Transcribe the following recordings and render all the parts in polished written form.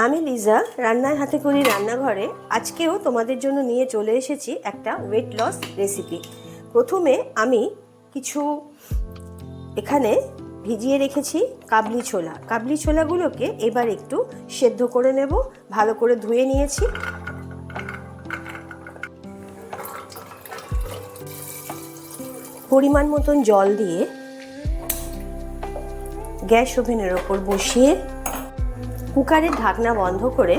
আমি লিজা রান্নার হাতে করি রান্নাঘরে। আজকেও তোমাদের জন্য নিয়ে চলে এসেছি একটা ওয়েট লস রেসিপি। প্রথমে আমি কিছু এখানে ভিজিয়ে রেখেছি কাবলি ছোলা। কাবলি ছোলাগুলোকে এবার একটু সেদ্ধ করে নেব। ভালো করে ধুয়ে নিয়েছি। পরিমাণ মতন জল দিয়ে গ্যাস ওভেনের ওপর বসিয়ে কুকারের ঢাকনা বন্ধ করে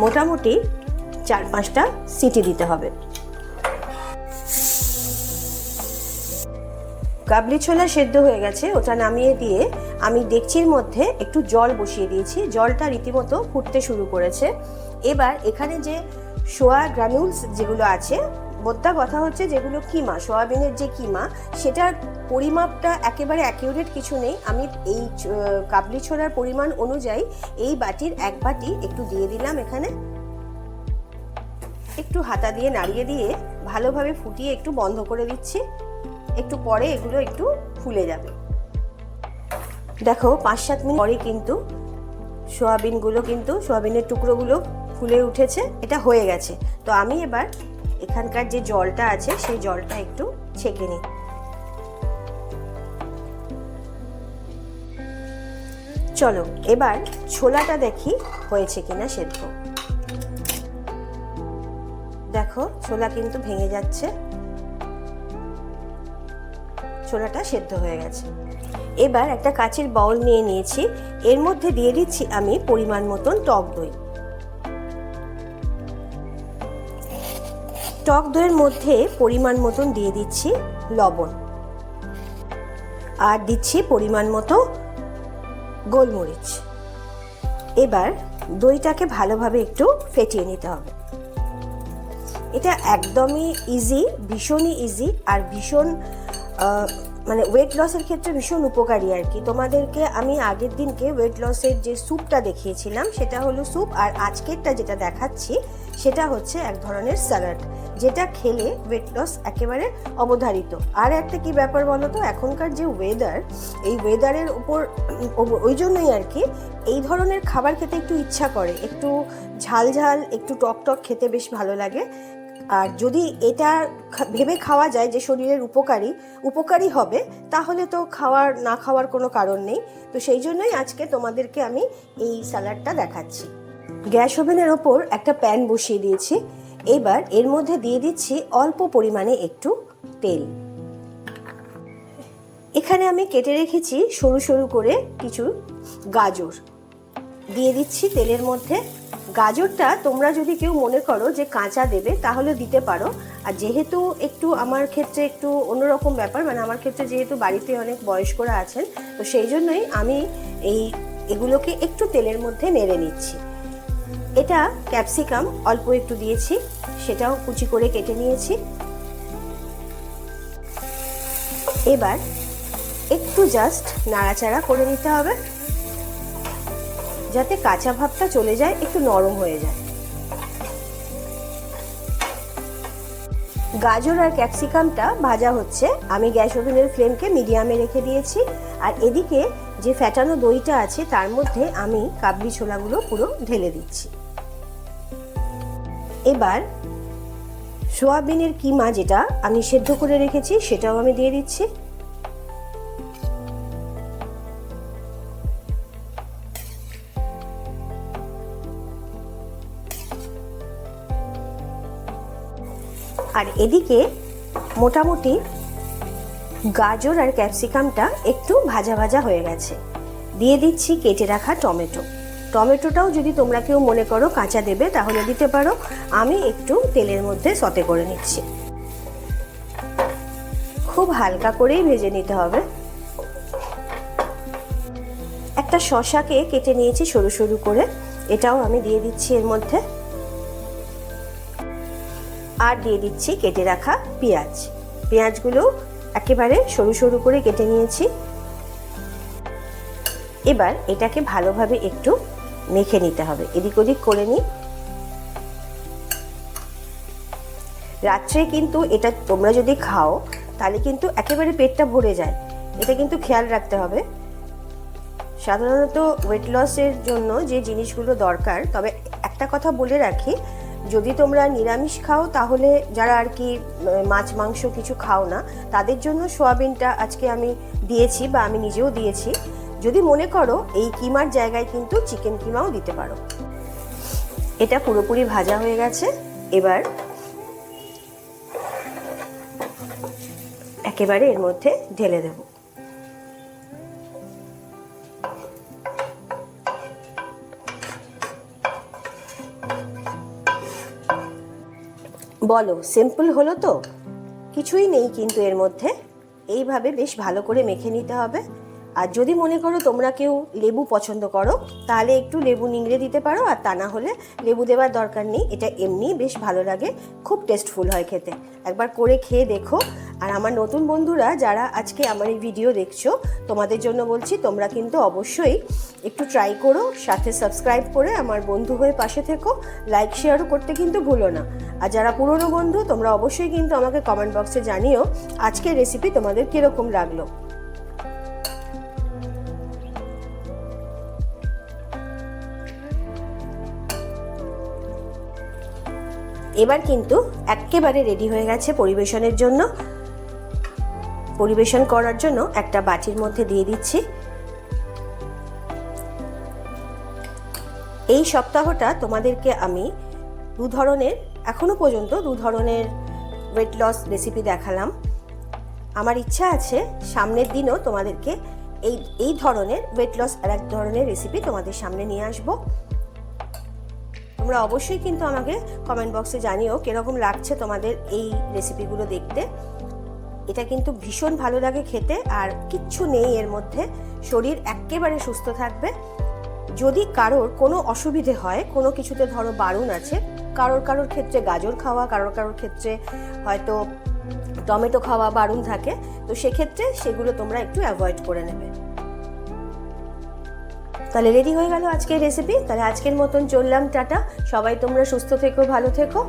মোটামুটি 4-5টা সিটি দিতে হবে। কাবলি ছোলা সেদ্ধ হয়ে গেছে, ওটা নামিয়ে দিয়ে আমি ডেকচির মধ্যে একটু জল বসিয়ে দিয়েছি। জলটা রীতিমতো ফুটতে শুরু করেছে। এবার এখানে যে সোয়া গ্রানুলস যেগুলো আছে, মোদ্দা কথা হচ্ছে যেগুলো কিমা, সয়াবিনের যে কিমা, সেটার পরিমাপটা একেবারে অ্যাকিউরেট কিছু নেই। আমি এই কাবলি ছোলার পরিমাণ অনুযায়ী এই বাটির 1 বাটি একটু দিয়ে দিলাম। এখানে একটু হাতা দিয়ে নাড়িয়ে দিয়ে ভালোভাবে ফুটিয়ে একটু বন্ধ করে দিচ্ছি। একটু পরে এগুলো একটু ফুলে যাবে। দেখো 5-7 মিনিট পরে কিন্তু সোয়াবিনের টুকরোগুলো ফুলে উঠেছে। এটা হয়ে গেছে। তো আমি এবার এখানকার যে জলটা আছে সেই জলটা একটু ছেঁকে নিই। চলো এবার ছোলাটা দেখি হয়েছে কিনা সেদ্ধ। দেখো ছোলা কিন্তু ভেঙে যাচ্ছে, ছোলাটা সেদ্ধ হয়ে গেছে। এবার একটা কাচের বাউল নিয়ে নিয়েছি। এর মধ্যে দিয়ে দিচ্ছি আমি পরিমাণ মতন টক দই। টক দইয়ের মধ্যে পরিমাণ মতন দিয়ে দিচ্ছি লবণ, আর দিচ্ছি পরিমাণ মতো গোলমরিচ। এবার দইটাকে ভালোভাবে একটু ফেটিয়ে নিতে হবে। এটা একদমই ইজি, ভীষণই ইজি, আর ভীষণ মানে ওয়েট লসের ক্ষেত্রে ভীষণ উপকারী আর কি। তোমাদেরকে আমি আগের দিনকে ওয়েট লসের যে স্যুপটা দেখিয়েছিলাম সেটা হলো স্যুপ, আর আজকেরটা যেটা দেখাচ্ছি সেটা হচ্ছে এক ধরনের স্যালাড, যেটা খেলে ওয়েট লস একেবারে অবধারিত। আর একটা কি ব্যাপার বলো তো, এখনকার যে ওয়েদার, এই ওয়েদারের উপর ওই জন্যই আর কি এই ধরনের খাবার খেতে একটু ইচ্ছা করে। একটু ঝাল ঝাল, একটু টক টক খেতে বেশ ভালো লাগে। আর যদি এটা ভেবে খাওয়া যায় যে শরীরের উপকারী হবে, তাহলে তো না খাওয়ার কোনো কারণ নেই। তো সেই জন্যই আজকে তোমাদেরকে আমি এই স্যালাডটা দেখাচ্ছি। গ্যাস ওভেনের ওপর একটা প্যান বসিয়ে দিয়েছি। এবার এর মধ্যে দিয়ে দিচ্ছি অল্প পরিমাণে একটু তেল। এখানে আমি কেটে রেখেছি সরু সরু করে কিছু গাজর দিয়ে দিচ্ছি তেলের মধ্যে। গাজরটা তোমরা যদি কেউ মনে করো যে কাঁচা দেবে তাহলে দিতে পারো। আর যেহেতু একটু আমার ক্ষেত্রে একটু অন্যরকম ব্যাপার, মানে আমার ক্ষেত্রে যেহেতু বাড়িতে অনেক বয়স্করা আছেন, তো সেই জন্যই আমি এগুলোকে একটু তেলের মধ্যে নেড়ে নিচ্ছি। এটা ক্যাপসিকাম অল্প একটু দিয়েছি, সেটাও কুচি করে কেটে নিয়েছি। এবার একটু জাস্ট নাড়াচাড়া করে নিতে হবে যাতে কাঁচা ভাবটা চলে যায়, একটু নরম হয়ে যায়। গাজর আর ক্যাপসিকামটা ভাজা হচ্ছে। আমি গ্যাস ওভেনের ফ্লেমকে মিডিয়ামে রেখে দিয়েছি। আর এদিকে যে ফ্যাটানো দইটা আছে তার মধ্যে আমি কাবলি ছোলাগুলো পুরো ঢেলে দিচ্ছি। এবার সোয়াবিনের কিমা যেটা আমি সেদ্ধ করে রেখেছি সেটাও আমি দিয়ে দিচ্ছি। আর এদিকে মোটামুটি গাজর আর ক্যাপসিকামটা একটু ভাজা ভাজা হয়ে গেছে। দিয়ে দিচ্ছি কেটে রাখা টমেটোটাও যদি তোমরা কেউ মনে করো কাঁচা দেবে তাহলে দিতে পারো। আমি একটু তেলের মধ্যে সতে করে নিচ্ছি। খুব হালকা করেই ভেজে নিতে হবে। একটা শসাকে কেটে নিয়েছি সরু সরু করে, এটাও আমি দিয়ে দিচ্ছি এর মধ্যে। আর দিয়ে দিচ্ছি কেটে রাখা পেঁয়াজগুলো একেবারে সরু সরু করে কেটে নিয়েছি। এবার এটাকে ভালোভাবে একটু মেখে নিতে হবে, এদিক ওদিক করে নিই। রাত্রে কিন্তু এটা তোমরা যদি খাও তাহলে কিন্তু একেবারে পেটটা ভরে যায়, এটা কিন্তু খেয়াল রাখতে হবে। সাধারণত ওয়েট লসের জন্য যে জিনিসগুলো দরকার, তবে একটা কথা বলে রাখি, যদি তোমরা নিরামিষ খাও তাহলে, যারা আর কি মাছ মাংস কিছু খাও না, তাদের জন্য সোয়াবিনটা আজকে আমি দিয়েছি বা আমি নিজেও দিয়েছি। যদি মনে করো এই কিমার জায়গায় কিন্তু চিকেন কিমাও দিতে পারো। এটা পুরোপুরি ভাজা হয়ে গেছে, এবার একেবারে এর মধ্যে ঢেলে দেব। বলো, সিম্পল হলো তো? কিছুই নেই কিন্তু এর মধ্যে। এইভাবে বেশ ভালো করে মেখে নিতে হবে। আর যদি মনে করো তোমরা কেউ লেবু পছন্দ করো, তাহলে একটু লেবু নিংড়ে দিতে পারো, আর তা না হলে লেবু দেওয়ার দরকার নেই। এটা এমনি বেশ ভালো লাগে, খুব টেস্টফুল হয় খেতে। একবার করে খেয়ে দেখো। আর আমার নতুন বন্ধুরা যারা আজকে আমার এই ভিডিও দেখছো, তোমাদের জন্য বলছি, তোমরা কিন্তু অবশ্যই একটু ট্রাই করো, সাথে সাবস্ক্রাইব করে আমার বন্ধু হয়ে পাশে থেকো, লাইক শেয়ারও করতে কিন্তু ভুলো না। আর যারা পুরনো বন্ধু, তোমরা অবশ্যই কিন্তু আমাকে কমেন্ট বক্সে জানিও আজকের রেসিপি তোমাদের কীরকম লাগলো। এবার কিন্তু একেবারে রেডি হয়ে গেছে পরিবেশনের জন্য। পরিবেশন করার জন্য একটা বাটির মধ্যে দিয়ে দিচ্ছি। এই সপ্তাহটা তোমাদেরকে আমি এখনো পর্যন্ত দু ধরনের ওয়েট লস রেসিপি দেখালাম। আমার ইচ্ছা আছে সামনের দিনও তোমাদেরকে এই ধরনের ওয়েট লস আর এক ধরনের রেসিপি তোমাদের সামনে নিয়ে আসবো। তোমরা অবশ্যই কিন্তু আমাকে কমেন্ট বক্সে জানিও কিরকম লাগছে তোমাদের এই রেসিপিগুলো দেখতে। এটা কিন্তু ভীষণ ভালো লাগে খেতে, আর কিচ্ছু নেই এর মধ্যে, শরীর একেবারে সুস্থ থাকবে। যদি কারোর কোনো অসুবিধে হয়, কোনো কিছুতে ধরো বারণ আছে, কারোর ক্ষেত্রে গাজর খাওয়া, কারোর ক্ষেত্রে হয়তো টমেটো খাওয়া বারণ থাকে, তো সেক্ষেত্রে সেগুলো তোমরা একটু অ্যাভয়েড করে নেবে। তাহলে রেডি হয়ে গেল আজকের রেসিপি। তাহলে আজকের মতন চললাম, টাটা। সবাই তোমরা সুস্থ থেকো, ভালো থেকো।